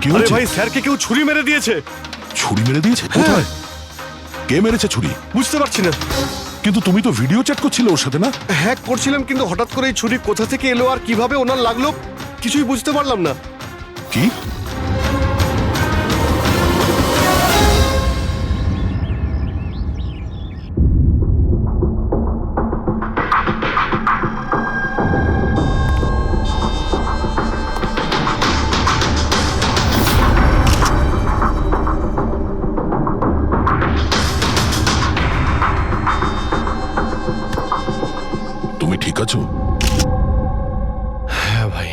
আরে ভাই, স্যারকে কেউ ছুরি মেরে দিয়েছে। ছুরি মেরে দিয়েছে? কোথায়? কে মেরেছে ছুরি? বুঝতে পারছি না। কিন্তু তুমি তো ভিডিও চ্যাট করছিলে ওর সাথে, না? হ্যাক করছিলাম, কিন্তু হঠাৎ করে এই ছুরি কোথা থেকে এলো আর কিভাবে ওনার লাগলো কিছুই বুঝতে পারলাম না। কি? তুমি ঠিক আছো? হ্যাঁ ভাই,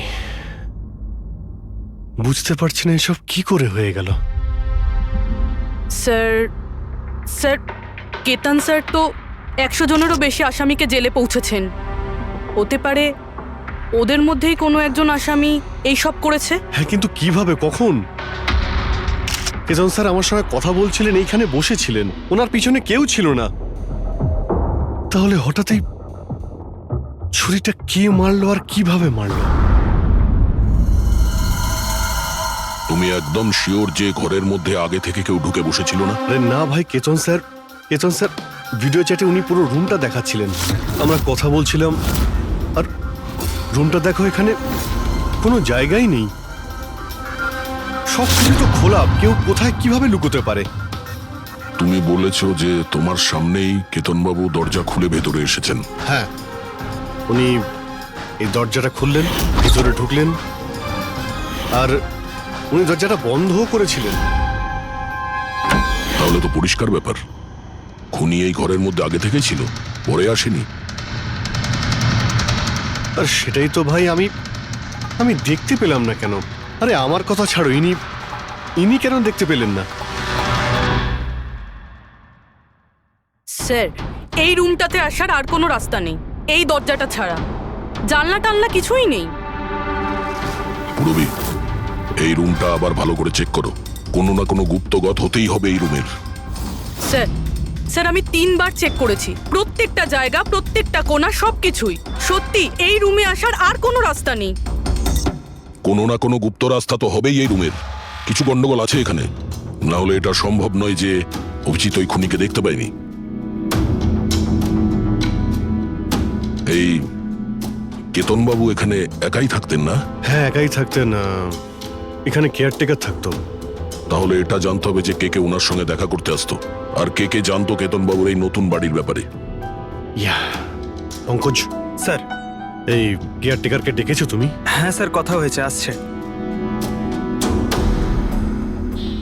বুঝতে পারছি না এসব কি করে হয়ে গেল। স্যার স্যার কেতন স্যার তো 100 জনেরও বেশি আসামিকে জেলে পৌঁছেছেন। হতে পারে ওদের মধ্যেই কোনো একজন আসামি এই সব করেছে। হ্যাঁ, কিন্তু কিভাবে, কখন? কেতন স্যার আমার সঙ্গে কথা বলছিলেন, এইখানে বসেছিলেন, ওনার পিছনে কেউ ছিল না। তাহলে হঠাৎই ছুরিটা কে মারলো আর কিভাবে মারলো? তুমি একদম শিওর যে ঘরের মধ্যে আগে থেকে কেউ ঢুকে বসেছিল না? আরে না ভাই, কেতন স্যার ভিডিও চ্যাটে উনি পুরো রুমটা দেখাচ্ছিলেন, আমরা কথা বলছিলাম, আর রুমটা দেখো, এখানে কোনো জায়গাই নেই, সব কিছু তো খোলা, কেউ কোথায় কিভাবে লুকোতে পারে? তুমি বলেছো যে তোমার সামনেই কেতনবাবু দরজা খুলে ভেতরে এসেছেন। হ্যাঁ, উনি এই দরজাটা খুললেন, ভিতরে ঢুকলেন, আর উনি দরজাটা বন্ধও করেছিলেন। তাহলে তো পরিষ্কার ব্যাপার, খুনি এই ঘরের মধ্যে আগে থেকেই ছিল, পরে আসেনি। আর সেটাই তো ভাই আমি দেখতে পেলাম না কেন? আরে আমার কথা ছাড়ো, ইনি কেন দেখতে পেলেন না? স্যার, এই রুমটাতে আসার আর কোনো রাস্তা নেই, এই দরজাটা ছাড়া। জানলা টানলা কিছুই নেই। রবি, এই রুমটা আবার ভালো করে চেক করো, কোনো না কোনো গুপ্তগত হতেই হবে এই রুমের। স্যার স্যার আমি 3 বার চেক করেছি, প্রত্যেকটা জায়গা, প্রত্যেকটা কোণা, সবকিছুই। সত্যি এই রুমে আসার আর কোনো রাস্তা নেই। কোনো না কোনো গুপ্ত রাস্তা তো হবেই এই রুমের, কিছু গন্ডগোল আছে এখানে, না হলে এটা সম্ভব নয় যে অভিজিৎ ওই খুনিকে দেখতে পায়নি। এই কেতনবাবু এখানে একাই থাকতেন না? হ্যাঁ, একাই থাকতেন, এখানে কেয়ারটেকার থাকতো। তাহলে এটা জানতে হবে যে কে কে ওনার সঙ্গে দেখা করতে আসতো, আর কে কে জানতো কেতনবাবুর এই নতুন বাড়ির ব্যাপারে। ইয়া, পঙ্কজ স্যার। এই কেয়ারটেকারকে ডেকেছো তুমি? হ্যাঁ স্যার, কথা হয়েছে, আসছে।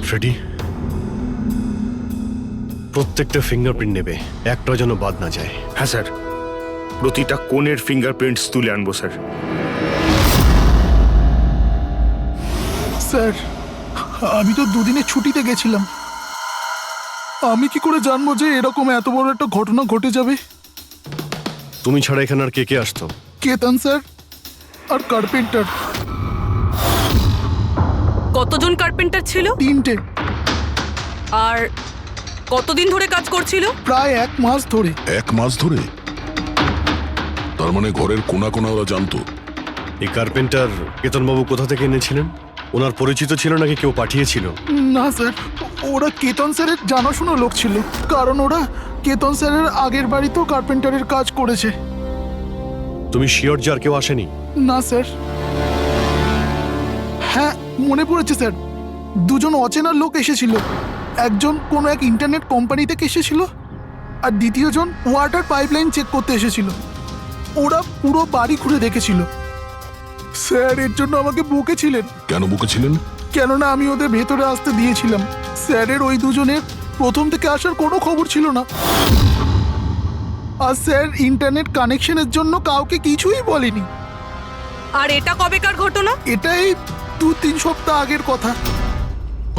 ফ্রেডি, প্রত্যেকটা ফিঙ্গারপ্রিন্ট নেবে, একটা যেন বাদ না যায়। হ্যাঁ স্যার, প্রতিটা কোণের ফিঙ্গারপ্রিন্টস তুলে আনবো স্যার। স্যার, আমি তো দুদিনের ছুটিতে গেছিলাম, আমি কি করে জানবো যে এরকম এত বড় একটা ঘটনা ঘটে যাবে? তুমি ছাড়া এখানে আর কে কে আসতো? কেতন স্যার আর কার্পেন্টার, কতজন কার্পেন্টার ছিল? 3টে। আর কতদিন ধরে কাজ করছিল? প্রায় 1 মাস ধরে। 1 মাস ধরে? তার মানে ঘরের কোনা কোনা ওরা জানতো। এই কার্পেন্টার কেতনবাবু কোথা থেকে এনেছিলেন? ওনার পরিচিত ছিল নাকি কেউ পাঠিয়েছিল? না স্যার, ওরা কেতন স্যারের জানাশোনা লোক ছিল, কারণ ওরা কেতন স্যারের আগের বাড়িতেও কার্পেন্টারের কাজ করেছে। তুমি শিওর যে আর কেউ আসেনি? না স্যার। হ্যাঁ, মনে পড়েছে স্যার, 2জন অচেনা লোক এসেছিল, একজন কোনো এক ইন্টারনেট কোম্পানি থেকে এসেছিল, আর দ্বিতীয়জন ওয়াটার পাইপলাইন চেক করতে এসেছিল। ওরা পুরো বাড়ি ঘুরে দেখেছিল। স্যার এর জন্য আমাকে বকেছিলেন। কেন বকেছিলেন? কেননা আমি ওদের ভেতরে আসতে দিয়েছিলাম। স্যারের ওই 2জনের প্রথম থেকে আসার কোনো খবর ছিল না, আর স্যার ইন্টারনেট কানেকশনের জন্য কাউকে কিছুই বলেনি। আর এটা কবেকার ঘটনা? এটাই 2-3 সপ্তাহ আগের কথা।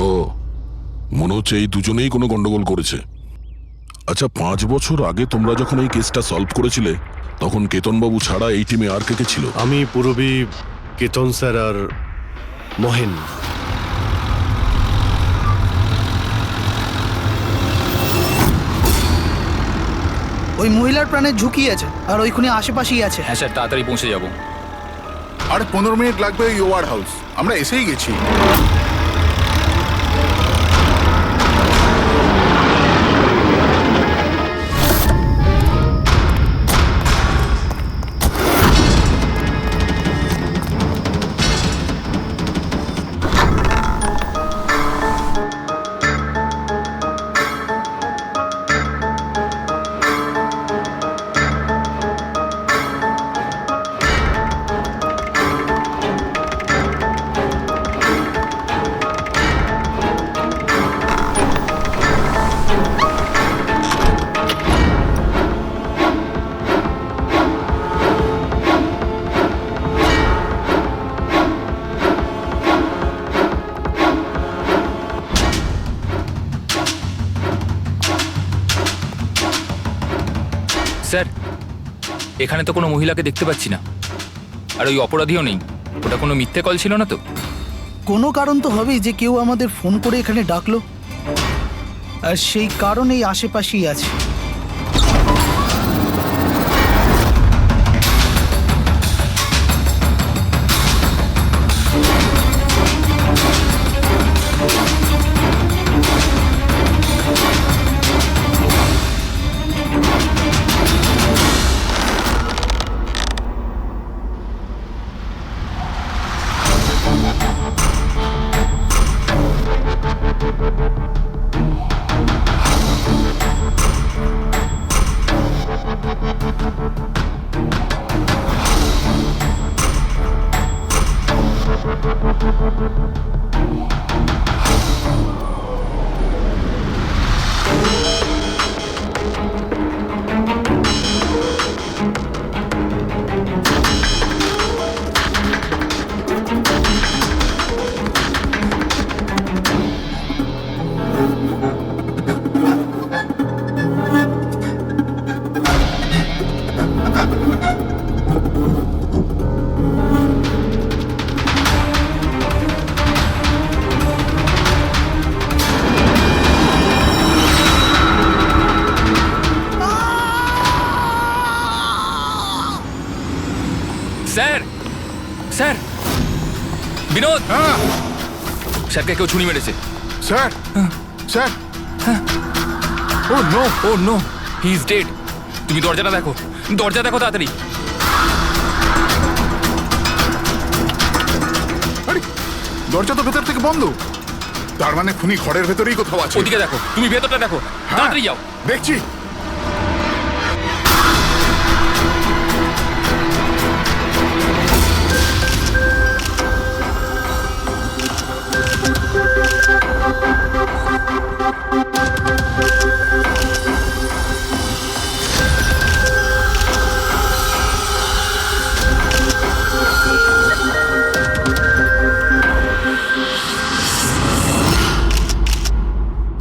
ও, মনে হচ্ছে এই দুজনেই কোনো গন্ডগোল করেছে। আচ্ছা, 5 বছর আগে তোমরা যখন এই কেসটা সলভ করেছিলে, তখন কেতনবাবু ছাড়া এই টিমে আর কে কে ছিল? আমি, পুরবী, কেতন স্যার আর মহেন। ওই মহিলার প্রাণের ঝুঁকি আছে, আর ওইখানে আশেপাশেই আছে। হ্যাঁ স্যার, তাড়াতাড়ি পৌঁছে যাব। আর 15 মিনিট লাগবে ওই ওয়ার হাউস, আমরা এসেই গেছি। স্যার, এখানে তো কোনো মহিলাকে দেখতে পাচ্ছি না, আর ওই অপরাধীও নেই। ওটা কোনো মিথ্যে কল ছিল না তো? কোনো কারণ তো হবেই যে কেউ আমাদের ফোন করে এখানে ডাকলো, আর সেই কারণেই আশেপাশেই আছে। স্যার, স্যার, বিনোদ, স্যারকে কেউ ছুরি মেরেছে। Sir sir oh no oh no, he is dead. তুমি দরজাটা দেখো, দরজা দেখো তাড়াতাড়ি। আরে দরজা তো ভেতর থেকে বন্ধ, তার মানে খুনি ঘরের ভেতরেই কোথাও আছে। ওদিকে দেখো, তুমি ভেতরটা দেখো, হ্যাঁ, তাড়াতাড়ি যাও। দেখছি।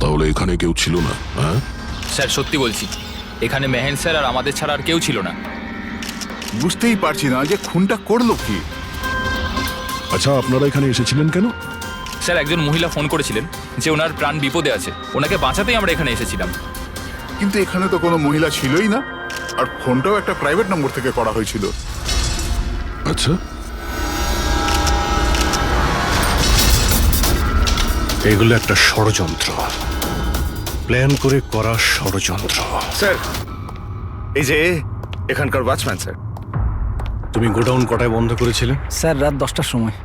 তাহলে এখানে কেউ ছিল না? হ্যাঁ, স্যার সত্যি বলছি, এখানে মেহেন স্যার আর আমাদের ছাড়া আর কেউ ছিল না। বুঝতেই পারছি না যে খুনটা করলো কি। আচ্ছা, আপনারা এখানে এসেছিলেন কেন? স্যার, একজন মহিলা ফোন করেছিলেন যে ওনার প্রাণ বিপদে আছে, ওনাকে বাঁচাতেই আমরা এখানে এসেছিলাম। কিন্তু এখানে তো কোনো মহিলা ছিলই না, আর ফোনটাও একটা প্রাইভেট নম্বর থেকে করা হয়েছিল। আচ্ছা, এগুলো একটা ষড়যন্ত্র, প্ল্যান করে করা ষড়যন্ত্র। স্যার, এই যে এখানকার ওয়াচম্যান স্যার। তুমি গোডাউন কটায় বন্ধ করেছিলে? স্যার রাত 10টার সময়।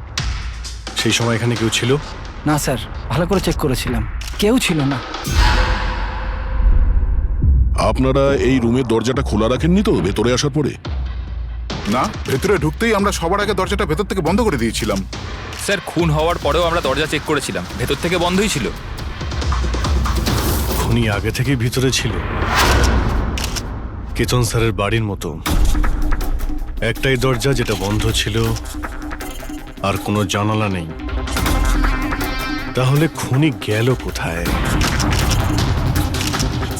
সেই সময় এখানে কেউ ছিল? না স্যার, ভালো করে চেক করেছিলাম, কেউ ছিল না। আপনারা এই রুমের দরজাটা খোলা রাখেননি তো ভেতরে আসার পরে? না, ভেতরে ঢুকতেই আমরা সবার আগে দরজাটা ভেতর থেকে বন্ধ করে দিয়েছিলাম। স্যার, খুন হওয়ার পরেও আমরা দরজা চেক করেছিলাম, ভেতর থেকে বন্ধই ছিল। খুনি আগে থেকেই ভিতরে ছিল, কেতন স্যারের বাড়ির মতো। একটাই দরজা যেটা বন্ধ ছিল, আর কোনো জানালা নেই। তাহলে খুনি গেল কোথায়?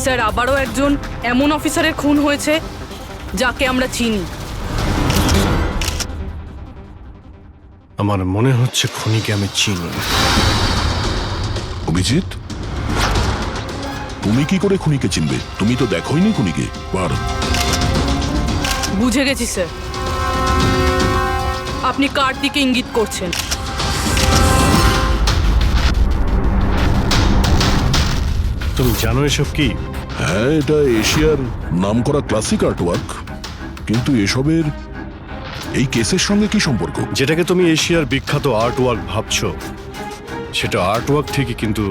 স্যার, আবারও একজন এমন অফিসারের খুন হয়েছে যাকে আমরা চিনি। আমার মনে হচ্ছে খুনিকে আমি চিনি। অভিজিৎ, তুমি কি করে খুনিকে চিনবে? তুমি তো দেখোইনি খুনিকে বার। বুঝে গেছি স্যার, আপনি কার দিকে ইঙ্গিত করছেন। তুমি জানো এসব কি? হ্যাঁ, এটা এশিয়ার নামকরা ক্লাসিক আর্টওয়ার্ক, কিন্তু এসবের এই কেসের সঙ্গে কি সম্পর্ক? যেটাকে তুমি এশিয়ার বিখ্যাত আর্ট ওয়ার্ক ভাবছো, সেটা আর্ট ওয়ার্ক ঠিকই, কিন্তু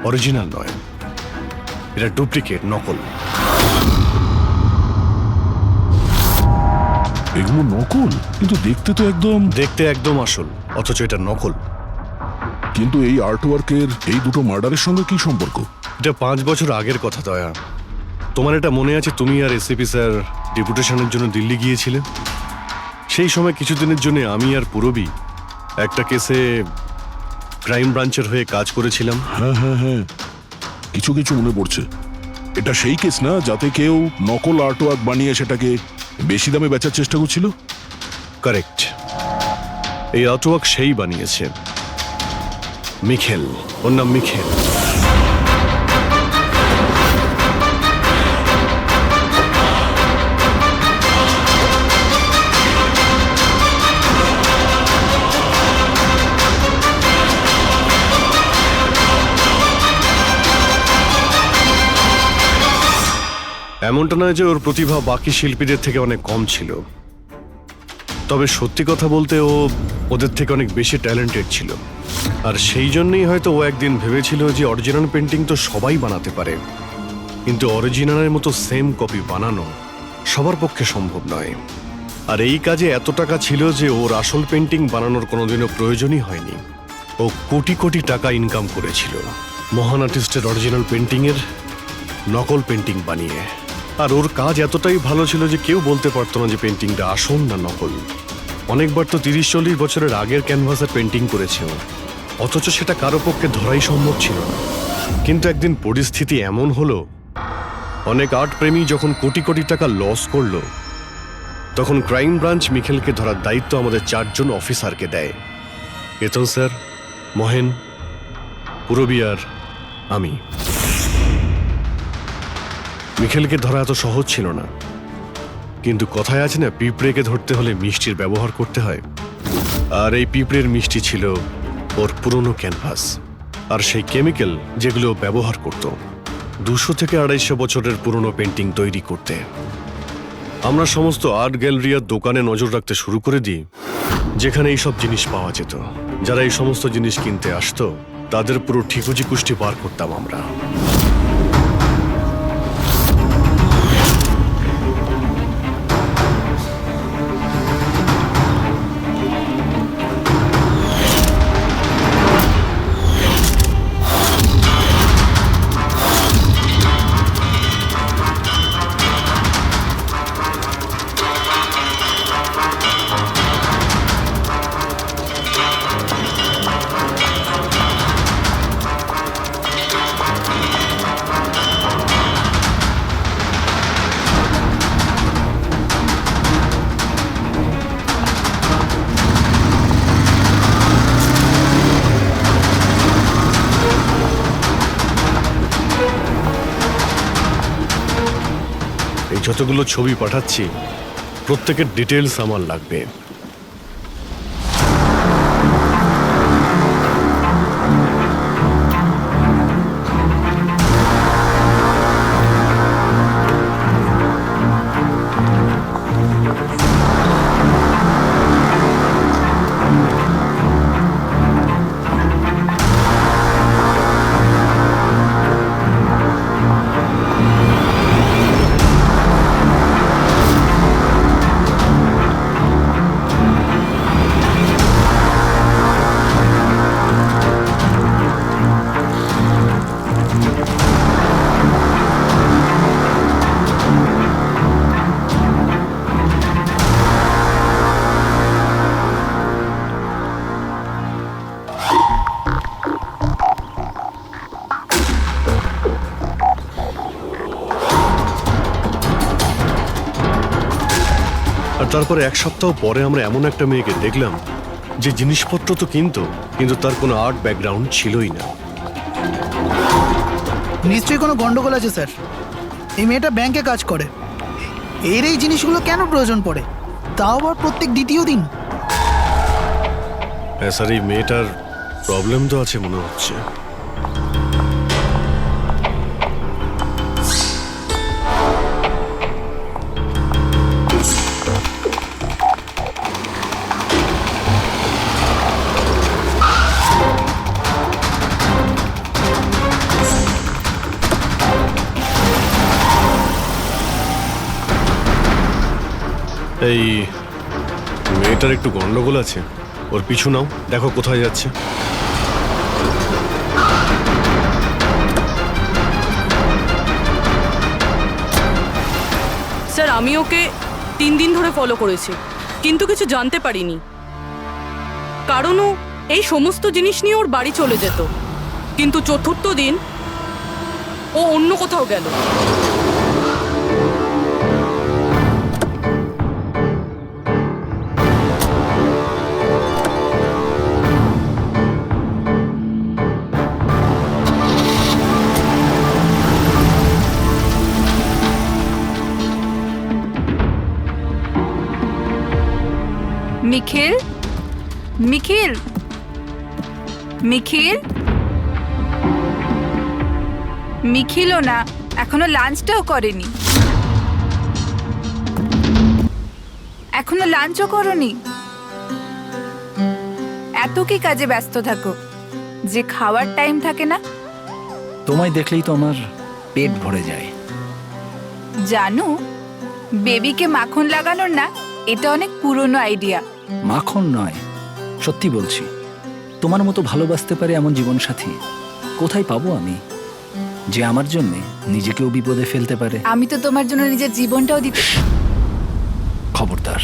অরিজিনাল নয়। এটা ডুপ্লিকেট, নকল। এগুলো নকল, কিন্তু দেখতে তো একদম। দেখতে একদম আসল, অথচ এটা নকল। কিন্তু এই আর্টওয়ার্কের এই দুটো মার্ডারের সঙ্গে কি সম্পর্ক? এটা 5 বছর আগের কথা দয়া। তোমার এটা মনে আছে, তুমি আর এসিপি স্যার ডেপুটেশনের জন্য দিল্লি গিয়েছিলে? সেই সময় কিছুদিনের জন্য আমি আর পুরবী একটা কেসে ক্রাইম ব্রাঞ্চের হয়ে কাজ করেছিলাম। হ্যাঁ হ্যাঁ হ্যাঁ, কিছু কিছু মনে পড়ছে। এটা সেই কেস না যাতে কেউ নকল আর্টওয়ার্ক বানিয়ে সেটাকে বেশি দামে বেচার চেষ্টা করছিল? কারেক্ট। এই আর্টওয়ার্ক সেই বানিয়েছে, মিখেল। ওর নাম মিখেল। এমনটা নয় যে ওর প্রতিভা বাকি শিল্পীদের থেকে অনেক কম ছিল, তবে সত্যি কথা বলতে ও ওদের থেকে অনেক বেশি ট্যালেন্টেড ছিল। আর সেই জন্যই হয়তো ও একদিন ভেবেছিল যে অরিজিনাল পেন্টিং তো সবাই বানাতে পারে, কিন্তু অরিজিনালের মতো সেম কপি বানানো সবার পক্ষে সম্ভব নয়। আর এই কাজে এত টাকা ছিল যে ওর আসল পেন্টিং বানানোর কোনোদিনও প্রয়োজনই হয়নি। ও কোটি কোটি টাকা ইনকাম করেছিল মহান আর্টিস্টের অরিজিনাল পেন্টিংয়ের নকল পেন্টিং বানিয়ে। আর ওর কাজ এতটাই ভালো ছিল যে কেউ বলতে পারতো না যে পেন্টিংটা আসল না নকল। অনেকবার তো 30-40 বছরের আগের ক্যানভাসের পেন্টিং করেছে ও, অথচ সেটা কারো পক্ষে ধরাই সম্ভব ছিল না। কিন্তু একদিন পরিস্থিতি এমন হলো, অনেক আর্ট প্রেমী যখন কোটি কোটি টাকা লস করলো, তখন ক্রাইম ব্রাঞ্চ মিখেলকে ধরার দায়িত্ব আমাদের 4 জন অফিসারকে দেয়। কেতন স্যার, মহেন, পুরবী আর আমি। মিখেলকে ধরা এত সহজ ছিল না, কিন্তু কথায় আছে না, পিঁপড়েকে ধরতে হলে মিষ্টির ব্যবহার করতে হয়। আর এই পিঁপড়ের মিষ্টি ছিল ওর পুরনো ক্যানভাস আর সেই কেমিক্যাল যেগুলো ব্যবহার করত 200 থেকে 250 বছরের পুরনো পেন্টিং তৈরি করতে। আমরা সমস্ত আর্ট গ্যালারি আর দোকানে নজর রাখতে শুরু করে দিই যেখানে এই সব জিনিস পাওয়া যেত। যারা এই সমস্ত জিনিস কিনতে আসতো তাদের পুরো ঠিকুজি কুষ্টি পার করতাম আমরা। যতগুলো ছবি পাঠাচ্ছি প্রত্যেকের ডিটেলস আমার লাগবে। আর তারপরে 1 সপ্তাহ পরে আমরা এমন একটা মেয়েকে দেখলাম যে জিনিসপত্র তো কিনতো, কিন্তু তার কোনো আর্ট ব্যাকগ্রাউন্ড ছিলই না। নিশ্চয়ই কোনো গন্ডগোল আছে স্যার। এই মেয়েটা ব্যাংকে কাজ করে, এর এই জিনিসগুলো কেন প্রয়োজন পড়ে, তাও আবার প্রত্যেক দ্বিতীয় দিন? হ্যাঁ স্যার, এই মেয়েটার প্রবলেম তো আছে মনে হচ্ছে। এই মেয়েটার একটু গন্ডগোল আছে, ওর পিছু নাও, দেখো কোথায় যাচ্ছে। স্যার আমি ওকে 3 দিন ধরে ফলো করেছি, কিন্তু কিছু জানতে পারিনি। কারণ ও এই সমস্ত জিনিস নিয়ে ওর বাড়ি চলে যেত, কিন্তু চতুর্থ দিন ও অন্য কোথাও গেল। নিখিল, নিখিল, নিখিল, নিখিলও না, এখনো লাঞ্চটাও করেনি। এখনো লাঞ্চও করনি। এত কি কাজে ব্যস্ত থাকো যে খাওয়ার টাইম থাকে না? তোমায় দেখলেই তো আমার পেট ভরে যায়। জানো, বেবিকে মাখন লাগানোর না, এটা অনেক পুরনো আইডিয়া। মাখন নয়, সত্যি বলছি, তোমার মতো ভালোবাসতে পারে এমন জীবনসাথী কোথায় পাবো আমি, যে আমার জন্য নিজেকেও বিপদে ফেলতে পারে। আমি তো তোমার জন্য নিজের জীবনটাও দিতে। খবরদার,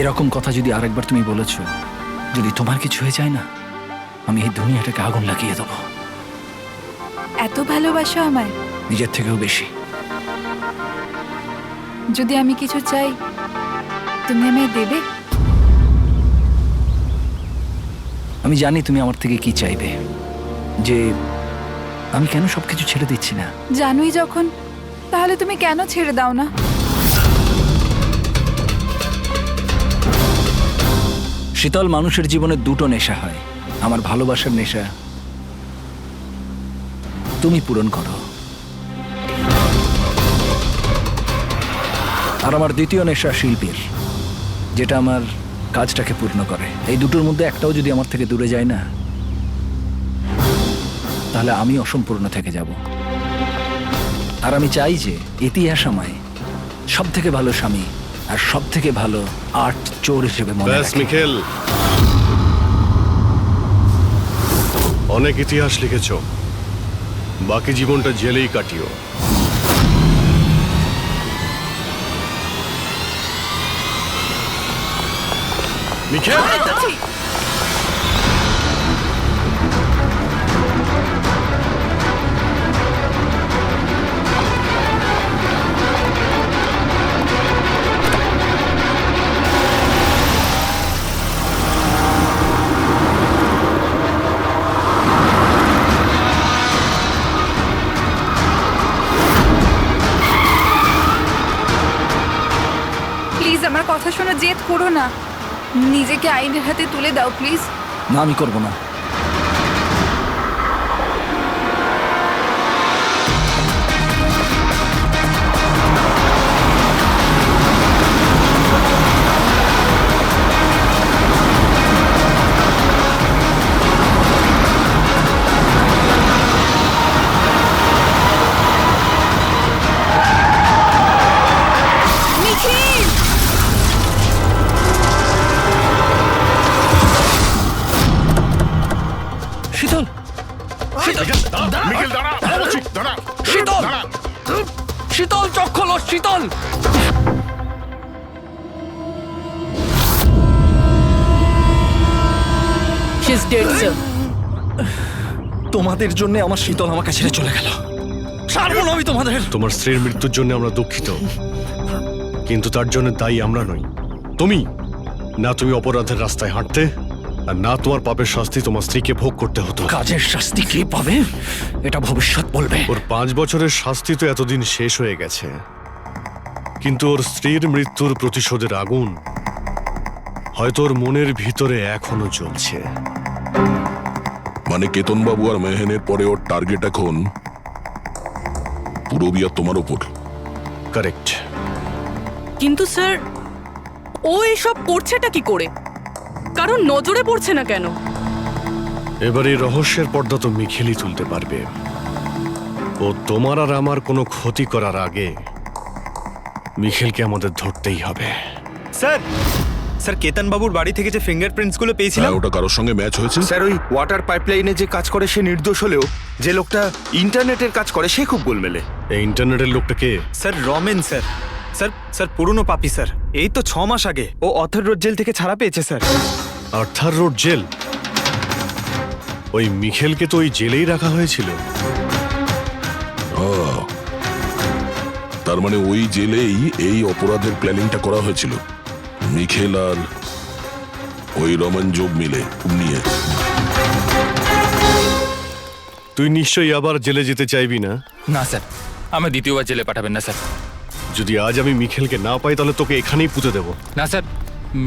এরকম কথা যদি আরেকবার তুমি বলেছ, যদি তোমার কিছু হয়ে যায় না, আমি এই দুনিয়াটাকে আগুন লাগিয়ে দেবো। এত ভালোবাসো আমায়? নিজের থেকেও বেশি। যদি আমি কিছু চাই, তুমি আমায় দেবে? আমি জানি তুমি আমার থেকে কি চাইবে, যে আমি কেন সবকিছু ছেড়ে দিচ্ছি না। জানোই যখন, তাহলে তুমি কেন ছেড়ে দাও না? শীতল, মানুষের জীবনে দুটো নেশা হয়, আমার ভালোবাসার নেশা তুমি পূরণ করো, আর আমার দ্বিতীয় নেশা শিল্পীর, যেটা আমার কাজটাকে পূর্ণ করে। এই দুটোর মধ্যে একটাও যদি আমার থেকে দূরে যায় না, তাহলে আমি অসম্পূর্ণ থেকে যাব। আর আমি চাই যে ইতিহাস আমায় সব থেকে ভালো স্বামী আর সব থেকে ভালো আর্ট চোর হিসেবে মনে ব্যাস রাখে। মিখেল, অনেক ইতিহাস লিখেছ, বাকি জীবনটা জেলেই কাটিও। মিখেল, প্লিজ আমার কথা শোনো, জেদ করো না। নিজেকে আইনের হাতে তুলে দাও প্লিজ। না, আমি করবো না। নিখিল! শীতল, মিখেল দাঁড়া, বলছি, দাঁড়া, শীতল, দাঁড়া। শীতল, চোখ খোলো, শীতল। She is dead sir. তোমাদের জন্য আমার শীতল আমাকে ছেড়ে চলে গেল। ছাড়বো না আমি তোমাদের। তোমার স্ত্রীর মৃত্যুর জন্য আমরা দুঃখিত, কিন্তু তার জন্য দায়ী আমরা নই, তুমি। না তুমি অপরাধের রাস্তায় হাঁটতে, আর না তোমার পাপের শাস্তি তোমার স্ত্রীকে ভোগ করতে হতো। কাজের শাস্তি কে পাবে এটা ভবিষ্যৎ বলবে। ওর 5 বছরের শাস্তি তো এতদিন শেষ হয়ে গেছে, কিন্তু ওর স্ত্রীর মৃত্যুর প্রতিশোধের আগুন হয়তো ওর মনের ভিতরে এখনো জ্বলছে। মানে কেতনবাবু আর মেহেনের পরে ওর টার্গেট এখন পুরবী আর তোমার ওপর। কারেক্ট। কিন্তু স্যার ও এসব করছেটা কি করে? কারণ নজরে পড়ছে না কেন? এবার এই রহস্যের পর্দা তো মিখেলই তুলতে পারবে। ও তোমার আর আমার কোনো ক্ষতি করার আগে মিখেলকে আমাদের ধরতেই হবে। স্যার স্যার কেতন বাবুর বাড়ি থেকে যে ফিঙ্গারপ্রিন্টস গুলো পেয়েছিলাম, ওটা কারোর সঙ্গে ম্যাচ হয়েছে? স্যার ওই ওয়াটার পাইপলাইনে যে কাজ করে সে নির্দোষ হলেও যে লোকটা ইন্টারনেটের কাজ করে সে খুব গোলমেলে। এই ইন্টারনেটের লোকটা কে? Sir Ramen sir. Sir sir পুরনো পাপি স্যার, এই তো 6 মাস আগে ও অথর রোড জেল থেকে ছাড়া পেয়েছে স্যার। Arthur road jail? ওই মিখেলকে তো ওই জেলেই রাখা হয়েছিল। তার মানে ওই জেলেই এই অপরাধের প্ল্যানিংটা করা হয়েছিল, মিখেল আর ওই রমন জব মিলে নিয়ে। তুই নিশ্চয়ই আবার জেলে যেতে চাইবি না? না স্যার, আমি দ্বিতীয়বার জেলে পাঠাবেন না স্যার। যদি আজ আমি মিখেলকে না পাই তাহলে তোকে এখানেই পুঁতে দেবো। না স্যার,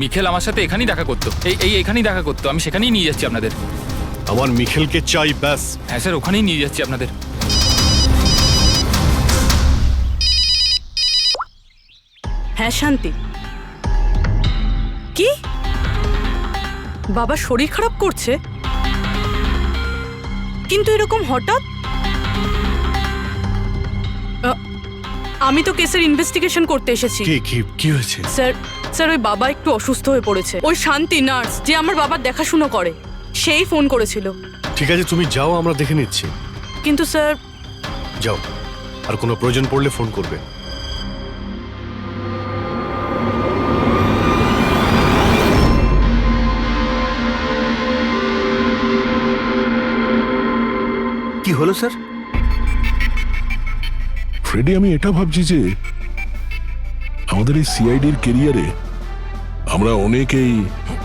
মিখেল আমার সাথে এখানেই দেখা করতো, এখানেই দেখা করতো, আমি সেখানেই নিয়ে যাচ্ছি আপনাদের। আমার মিখেলকে চাই, ব্যাস। হ্যাঁ স্যার, ওখানেই নিয়ে যাচ্ছি আপনাদের। হ্যাঁ শান্তি, কি বাবা শরীর খারাপ করছে? কিন্তু এরকম হঠাৎ? আমি তো কেসের ইনভেস্টিগেশন করতে এসেছি। কি হয়েছে? স্যার স্যার ওই বাবা একটু অসুস্থ হয়ে পড়েছে। ওই শান্তি নার্স যে আমার বাবার দেখাশুনো করে, সেই ফোন করেছিল। ঠিক আছে, তুমি যাও, আমরা দেখে নিচ্ছি। কিন্তু স্যার। যাও, আর কোনো প্রয়োজন পড়লে ফোন করবে। কি হলো স্যার? ফ্রেডি, আমি এটা ভাবছি যে আমাদের এই সিআইডির কেরিয়ারে আমরা অনেকেই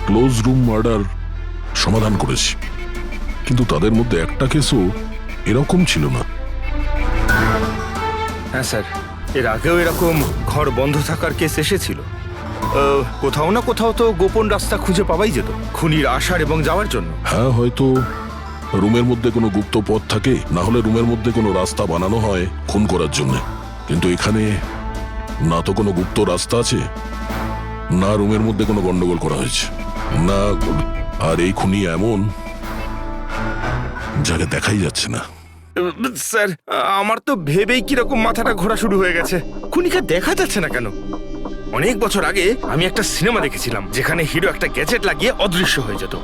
ক্লোজ রুম মার্ডার সমাধান করেছি, কিন্তু তাদের মধ্যে একটা কেসও এরকম ছিল না। হ্যাঁ স্যার, এর আগেও এরকম ঘর বন্ধ থাকার কেস এসেছিল। কোথাও না কোথাও তো গোপন রাস্তা খুঁজে পাওয়াই যেত খুনির আসার এবং যাওয়ার জন্য। হ্যাঁ, হয়তো রুমের মধ্যে কোনো গুপ্ত পথ থাকে, না হলে রুমের মধ্যে কোনো রাস্তা বানানো হয় খুন করার জন্য। কিন্তু এখানে না তো কোনো গুপ্ত রাস্তা আছে, না রুমের মধ্যে কোনো গন্ডগোল করা হয়েছে, না। আর এই খুনি এমন যাকে দেখাই যাচ্ছে না। স্যার, আমার তো ভেবেই কিরকম মাথাটা ঘোরা শুরু হয়ে গেছে। খুনিকে দেখা যাচ্ছে না কেন? অনেক বছর আগে আমি একটা সিনেমা দেখেছিলাম যেখানে হিরো একটা গ্যাজেট লাগিয়ে অদৃশ্য হয়ে যেত,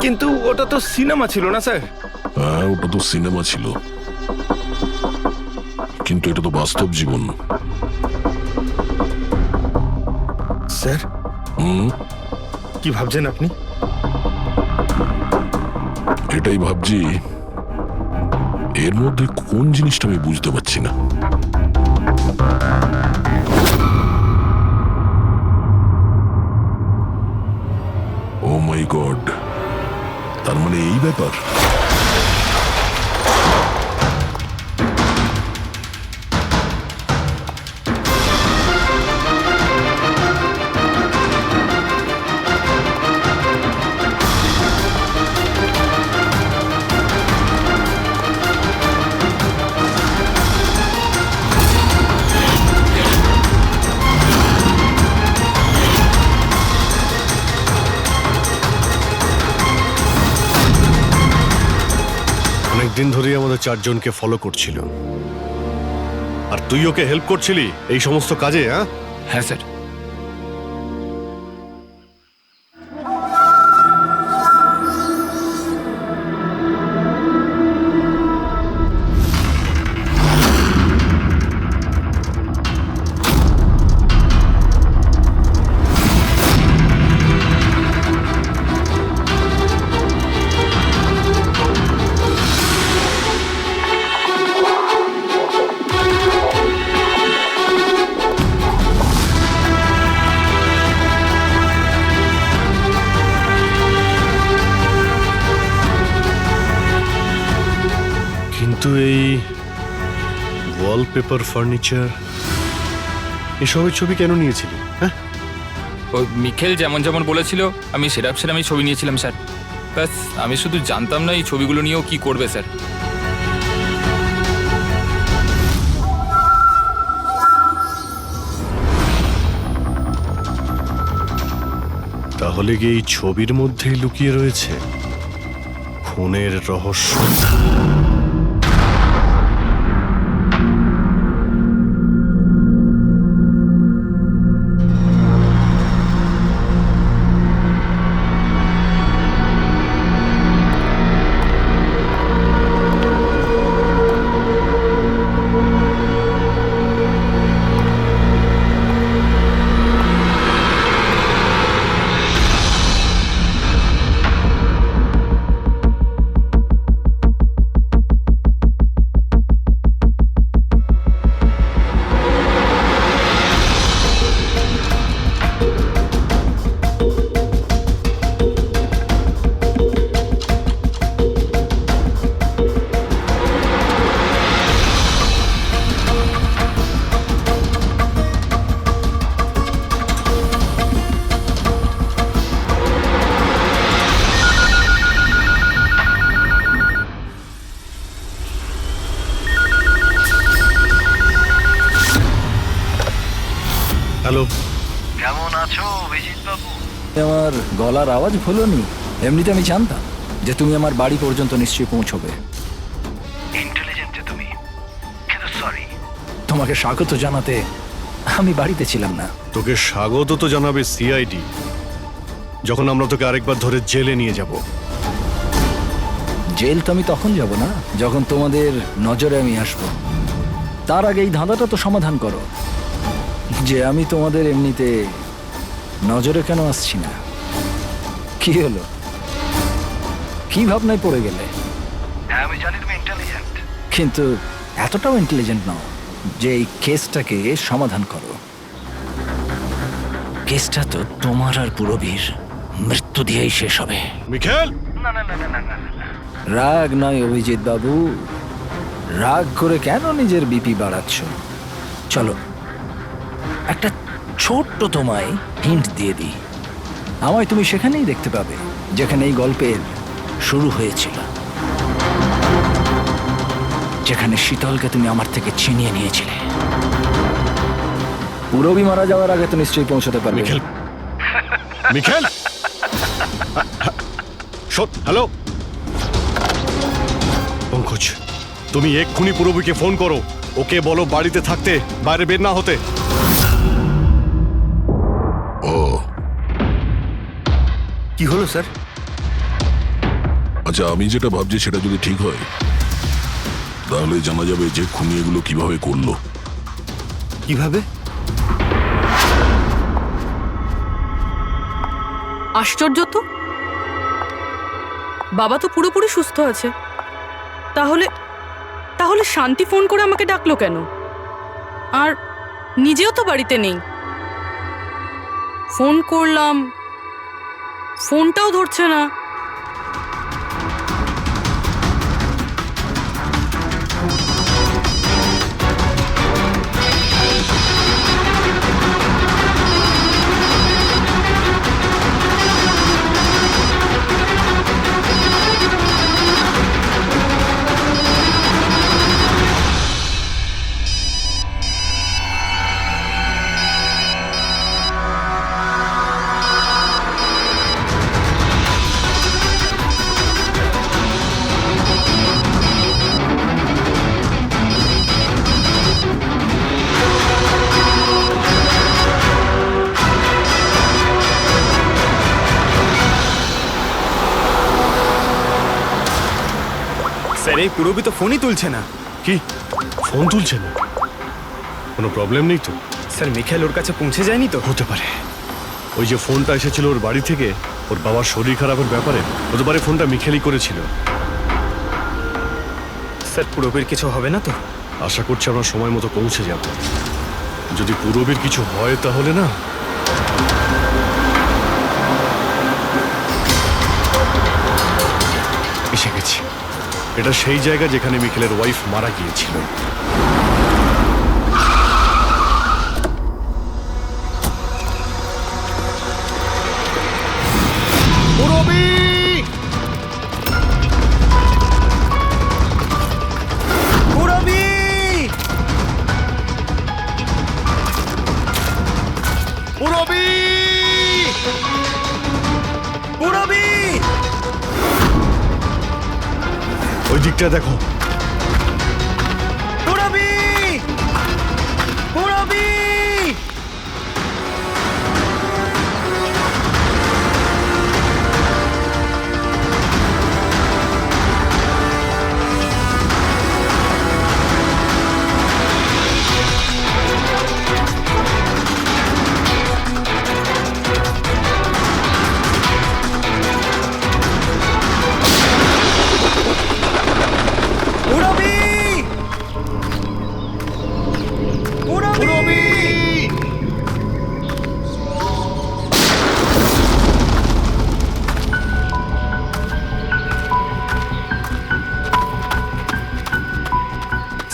কিন্তু ওটা তো সিনেমা ছিল না স্যার। হ্যাঁ, ওটা তো সিনেমা ছিল, কিন্তু এটা তো বাস্তব জীবন। স্যার, কি ভাবছেন আপনি? এটাই ভাবছি, এর মধ্যে কোন জিনিসটা আমি বুঝতে পারছি না। ও মাই গড, তার মানে এই ব্যাপার। অনেকদিন ধরেই আমাদের 4 জনকে ফলো করছিল, আর তুই ওকে হেল্প করছিলি এই সমস্ত কাজে? হ্যাঁ স্যার। কিন্তু এই ওয়ালপেপার, ফার্নিচার, এসবের ছবি কেন নিয়েছিলি? হ্যাঁ, ওই মিখেল যেমন যেমন বলেছিল আমি সেরকমই ছবি নিয়েছিলাম স্যার। ব্যাস, আমি শুধু জানতাম না এই ছবিগুলো নিয়েও কি করবে স্যার। তাহলে কি এই ছবির মধ্যেই লুকিয়ে রয়েছে খুনের রহস্য? আমার গলার আওয়াজ ভুলোনি। এমনিতে আমি জানতাম যে তুমি আমার বাড়ি পর্যন্ত নিশ্চয়ই পৌঁছবে। ইন্টেলিজেন্ট তুমি, কিন্তু সরি, তোমাকে স্বাগত জানাতে আমি বাড়িতে ছিলাম না। তোকে স্বাগত তো জানাবে সিআইডি, যখন আমরা তোকে আরেকবার ধরে জেলে নিয়ে যাব। জেল তো আমি তখন যাব না যখন তোমাদের নজরে আমি আসবো। তার আগে এই ধাঁধাটা তো সমাধান করো যে আমি তোমাদের এমনিতে নজরে কেন আসছি না। কি হলো, কি ভাবনায় পড়ে গেলে? আমি জানি তুমি ইন্টেলিজেন্ট, কিন্তু এতটাও ইন্টেলিজেন্ট নও যে এই কেসটাকে সমাধান করো। কেসটা তো তোমার আর পুরবীর মৃত্যু দিয়েই শেষ হবে। মিখেল, রাগ নয় অভিজিৎ বাবু, রাগ করে কেন নিজের বিপি বাড়াচ্ছ? চলো একটা ছোট্ট তোমায় হিন্ট দিয়ে দিই। আমায় তুমি সেখানেই দেখতে পাবে যেখানে এই গল্পের শুরু হয়েছিল, যেখানে শীতলকে তুমি আমার থেকে ছিনিয়ে নিয়েছিলে। পুরবী মারা যাওয়ার আগে তো নিশ্চয়ই পৌঁছতে পারবে। মিখেল, মিখেল, হ্যালো পঙ্কজ, তুমি এক্ষুনি পুরবীকে ফোন করো, ওকে বলো বাড়িতে থাকতে, বাইরে বের না হতে। ও কি হলো স্যার? আচ্ছা, আমি যেটা ভাবছি সেটা যদি ঠিক হয় তাহলে জানা যাবে যে খুনি এগুলো কিভাবে করলো। কিভাবে? আশ্চর্য তো, বাবা তো পুরোপুরি সুস্থ আছে, তাহলে তাহলে শান্তি ফোন করে আমাকে ডাকলো কেন? আর নিজেও তো বাড়িতে নেই। ফোন করলাম, ফোনটাও ধরছে না। স্যার, এই পুরবী তো ফোনই তুলছে না। কি, ফোন তুলছে না? কোনো প্রবলেম নেই তো? স্যার, মিখেল ওর কাছে পৌঁছে যায়নি তো? হতে পারে। ওই যে ফোনটা এসেছিল ওর বাড়ি থেকে ওর বাবার শরীর খারাপের ব্যাপারে, হতে পারে ফোনটা মিখেলই করেছিল। স্যার, পুরবীর কিছু হবে না তো? আশা করছি আমরা সময় মতো পৌঁছে যাব। যদি পুরবীর কিছু হয় তাহলে না, এসে গেছি। এটা সেই জায়গা যেখানে মিখেলের ওয়াইফ মারা গিয়েছিল। ওই দিকটা দেখো।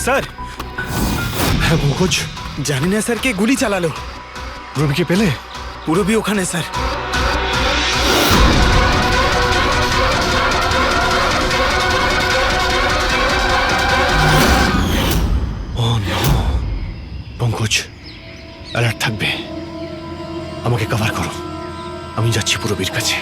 স্যার, হ্যাঁ পঙ্কজ, জানি না স্যার কে গুলি চালালো। রবিকে পেলে? পুরবী ওখানে স্যার। পঙ্কজ, অ্যালার্ট থাকবে। আমাকে কভার করো, আমি যাচ্ছি পুরবীর কাছে।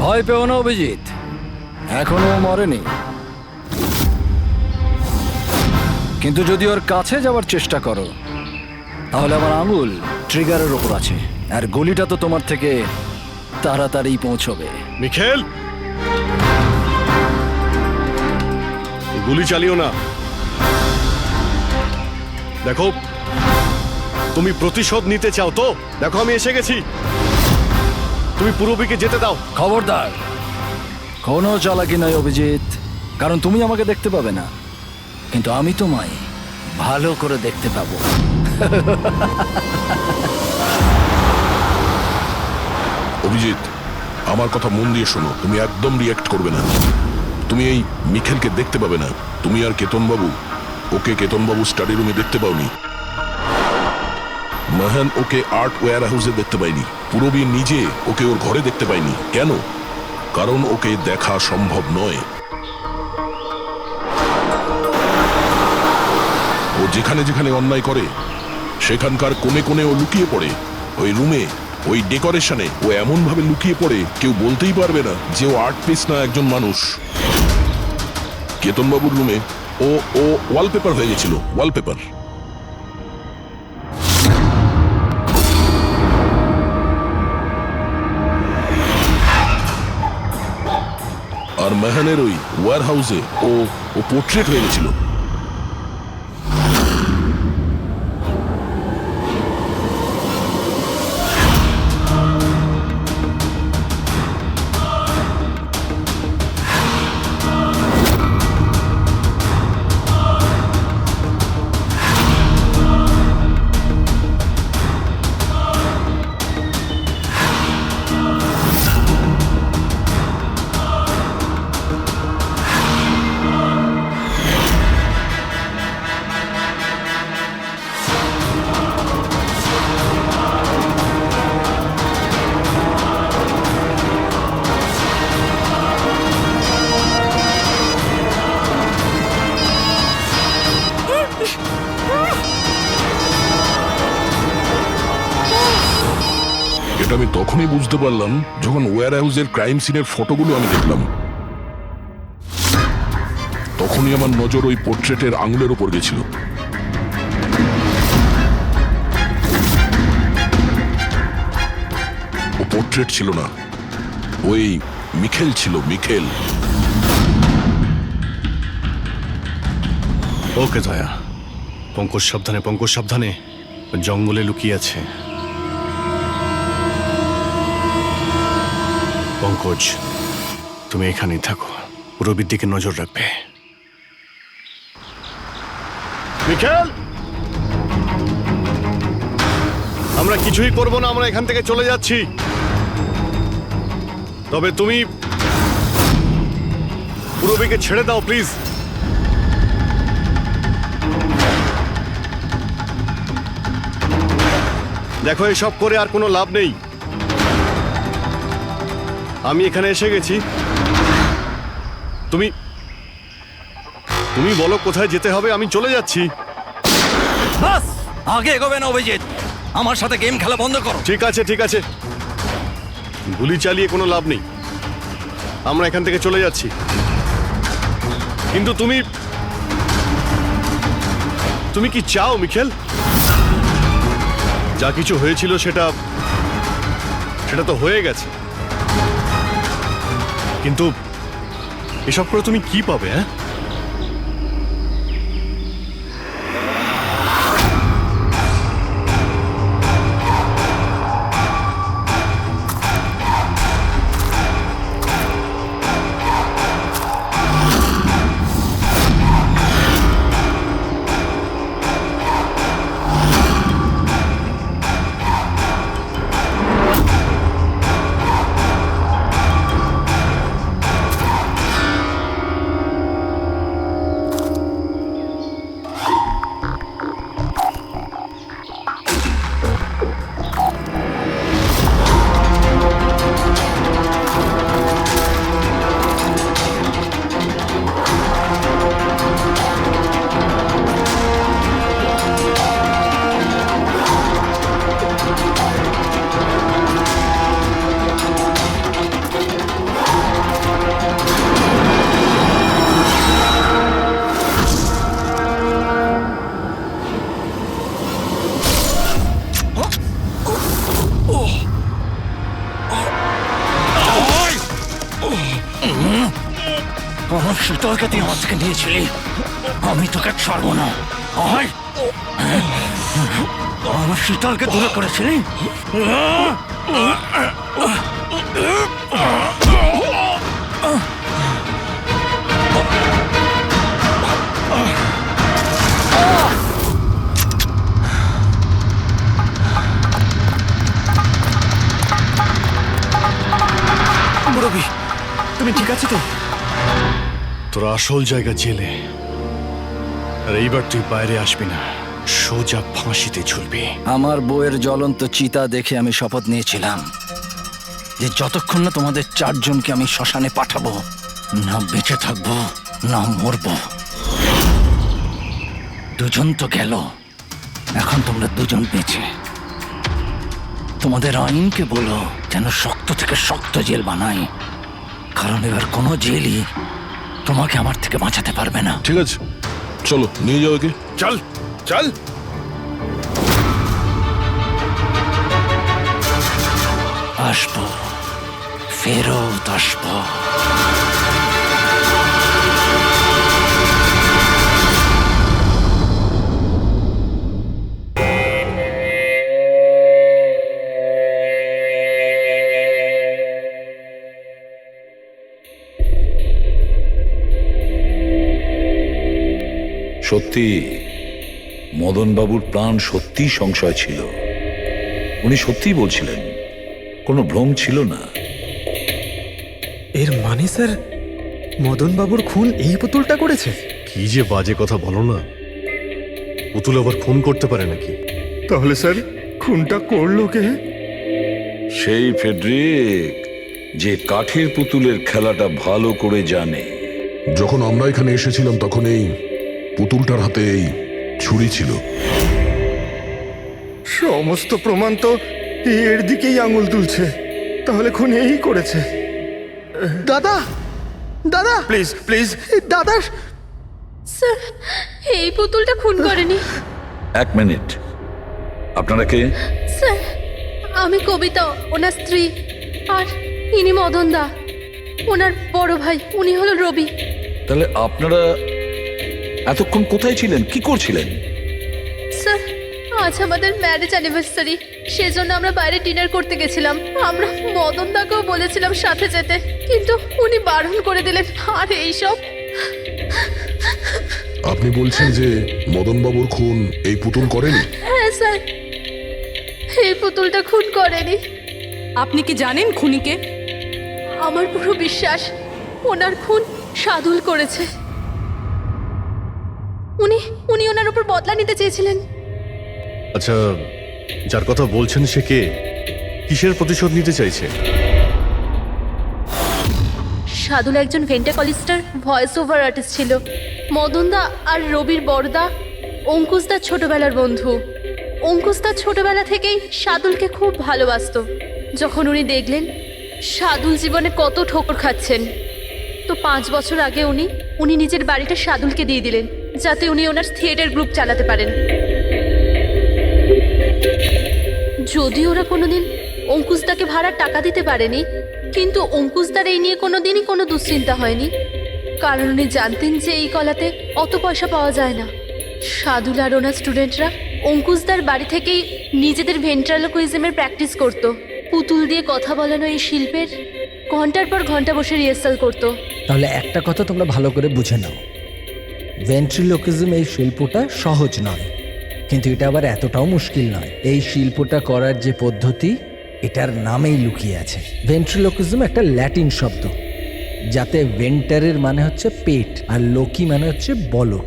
ভয় পেও না অভিজিৎ, এখনো মরেনি। কিন্তু যদি ওর কাছে যাওয়ার চেষ্টা করো তাহলে আমার আঙুল ট্রিগারের ওপর আছে, আর গুলিটা তো তোমার থেকে তাড়াতাড়ি পৌঁছবে। মিখেল, গুলি চালিও না। দেখো, তুমি প্রতিশোধ নিতে চাও তো? দেখো আমি এসে গেছি, তুমি পুরবীকে যেতে দাও। খবরদার, কোনো চালাকি নয় অভিজিৎ, কারণ তুমি আমাকে দেখতে পাবে না, কিন্তু আমি তোমায় ভালো করে দেখতে পাবো। অভিজিৎ, আমার কথা মন দিয়ে শোনো, তুমি একদম রিয়াক্ট করবে না। তুমি এই মিখেলকে দেখতে পাবে না। তুমি আর কেতনবাবু, ওকে কেতনবাবু স্টাডি রুমে দেখতে পাওনি। মাহান ওকে আর্ট ওয়্যার হাউসে দেখতে পাইনি। পুরবী নিজে ওকে ওর ঘরে দেখতে পাইনি। কেন? কারণ ওকে দেখা সম্ভব নয়। ও যেখানে যেখানে অন্যায় করে সেখানকার কোণে কোণে ও লুকিয়ে পড়ে। ওই রুমে, ওই ডেকোরেশনে ও এমন ভাবে লুকিয়ে পড়ে কেউ বলতেই পারবে না যে ও আর্ট পিস না একজন মানুষ। কেতনবাবুর রুমে ও ও ওয়ালপেপার হয়ে গেছিল, ওয়ালপেপার। আর মেহানের ওই ওয়্যার হাউসে ও ও পোর্ট্রেট হয়ে গেছিল। এটা আমি তখনই বুঝতে পারলাম যখন ওয়্যার হাউসের ক্রাইম সিনের ফটোগুলো আমি দেখলাম। তখনই আমার নজর ওই পোর্ট্রেটের আঙুলের উপর গেছিল। ও পোর্ট্রেট ছিল না, ওই মিখেল ছিল, মিখেল। ওকে দয়া, পঙ্কজ সাবধানে, পঙ্কজ সাবধানে, জঙ্গলে লুকিয়ে আছে। পঙ্কজ, তুমি এখানেই থাকো, পুরবীর দিকে নজর রাখবে। মিখেল, আমরা কিছুই করব না, আমরা এখান থেকে চলে যাচ্ছি। তবে তুমি পুরবীকে ছেড়ে দাও প্লিজ। দেখো, এসব করে আর কোনো লাভ নেই। আমি এখানে এসে গেছি, তুমি তুমি বলো কোথায় যেতে হবে, আমি চলে যাচ্ছি। বাস, আগে এগোবে না অভিজিৎ, আমার সাথে গেম খেলা বন্ধ করো। ঠিক আছে, ঠিক আছে, গুলি চালিয়ে কোনো লাভ নেই, আমরা এখান থেকে চলে যাচ্ছি। কিন্তু তুমি তুমি কি চাও মিখেল? যা কিছু হয়েছিল সেটা তো হয়ে গেছে, কিন্তু এসব করে তুমি কি পাবে? হ্যাঁ, আমার শীতলকে তুই আমার থেকে নিয়েছিলি, আমি তোকে ছাড়বো না। আয়, আমার শীতলকে দূরে করেছিলি। রবি, তুমি ঠিক আছে তো? তোর আসল জায়গা জেলে, আর এইবার তুই বাইরে আসবি না, সোজা ফাঁসিতে ঝুলবি। আমার বউয়ের জ্বলন্ত চিতা দেখে আমি শপথ নিয়েছিলাম যে যতক্ষণ না তোমাদের চারজনকে আমি শ্মশানে পাঠাবো, না বেঁচে থাকবো না মরবো। দুজন তো গেল, এখন তোমরা দুজন বেঁচে। তোমাদের আইনকে বলো যেন শক্ত থেকে শক্ত জেল বানায়, কারণ এবার কোনো জেলই তোমাকে আমার থেকে বাঁচাতে পারবে না। ঠিক আছে, চলো নিয়ে যাও একে। চল চল। আসবো, ফেরত আসবো। সত্যি মদনবাবুর প্রাণ সত্যিই সংশয় ছিল। উনি সত্যিই বলছিলেন, কোনো ভ্রম ছিল না। এর মানে স্যার, মদন বাবুর খুন এই পুতুলটা করেছে? কি যে বাজে কথা বলো না, পুতুল আবার খুন করতে পারে নাকি? তাহলে স্যার খুনটা করলো কে? সেই ফেডরিক যে কাঠের পুতুলের খেলাটা ভালো করে জানে। যখন আমরা এখানে এসেছিলাম তখন এই পুতুলটার হাতে এই ছুরি ছিল। সমস্ত প্রমাণ তো এর দিকেই আঙুল তুলছে। তাহলে খুন এই করেছে। দাদা, দাদা, প্লিজ প্লিজ। দাদা, স্যার, এই পুতুলটা খুন করেনি। এক মিনিট, আপনারা কে? স্যার, আমি কবিতা, ওনার স্ত্রী, আর ইনি মদন দা, ওনার বড় ভাই। উনি হলো রবি। তাহলে আপনারা এতক্ষণ কোথায় ছিলেন, কি করছিলেন? স্যার, আজ আমাদের ম্যারেজ অ্যানিভার্সারি, সেজন্য আমরা বাইরে ডিনার করতে গেছিলাম। আমরা মদন দাকেও বলেছিলাম সাথে যেতে, কিন্তু উনি বারণ করে দিলেন। আর এইসব। আপনি বলছেন যে মদনবাবুর খুন এই পুতুল করেনি? হ্যাঁ স্যার, এই পুতুলটা খুন করেনি। আপনি কি জানেন খুনিকে? আমার পুরো বিশ্বাস ওনার খুন সাদুল করেছে। উনি উনি ওনার উপর বদলা নিতে চেয়েছিলেন। আচ্ছা, যার কথা বলছেন সে কে? কিসের প্রতিশোধ নিতে চাইছে? সাদুল একজন ভেন্টাকলিস্টার ভয়েস ওভার আর্টিস্ট ছিল। মদনদা আর রবির বড়দা অঙ্কুশদা ছোটবেলার বন্ধু। অঙ্কুশদা ছোটবেলা থেকেই সাদুলকে খুব ভালোবাসতো। যখন উনি দেখলেন সাদুল জীবনে কত ঠোকর খাচ্ছেন, তো 5 বছর আগে উনি নিজের বাড়িটা সাদুলকে দিয়ে দিলেন, যাতে উনি ওনার থিয়েটার গ্রুপ চালাতে পারেন। যদি ওরা কোনোদিন অঙ্কুশদাকে ভাড়ার টাকা দিতে পারেনি, কিন্তু অঙ্কুশদার এই নিয়ে কোনোদিনই কোনো দুশ্চিন্তা হয়নি, কারণ উনি জানতেন যে এই কলাতে অত পয়সা পাওয়া যায় না। সাদুল আর ওনার স্টুডেন্টরা অঙ্কুশদার বাড়ি থেকেই নিজেদের ভেন্ট্রালোকুইজমের প্র্যাকটিস করত। পুতুল দিয়ে কথা বলানো এই শিল্পের ঘন্টার পর ঘন্টা বসে রিহার্সাল করত। তাহলে একটা কথা তোমরা ভালো করে বুঝে নাও, ভেন্ট্রিলোকিজম এই শিল্পটা সহজ নয়, কিন্তু এটা আবার এতটাও মুশকিল নয়। এই শিল্পটা করার যে পদ্ধতি, এটার নামেই লুকিয়ে আছে। ভেন্ট্রিলোকিজম একটা ল্যাটিন শব্দ, যাতে ভেন্টারের মানে হচ্ছে পেট আর লোকি মানে হচ্ছে বলক।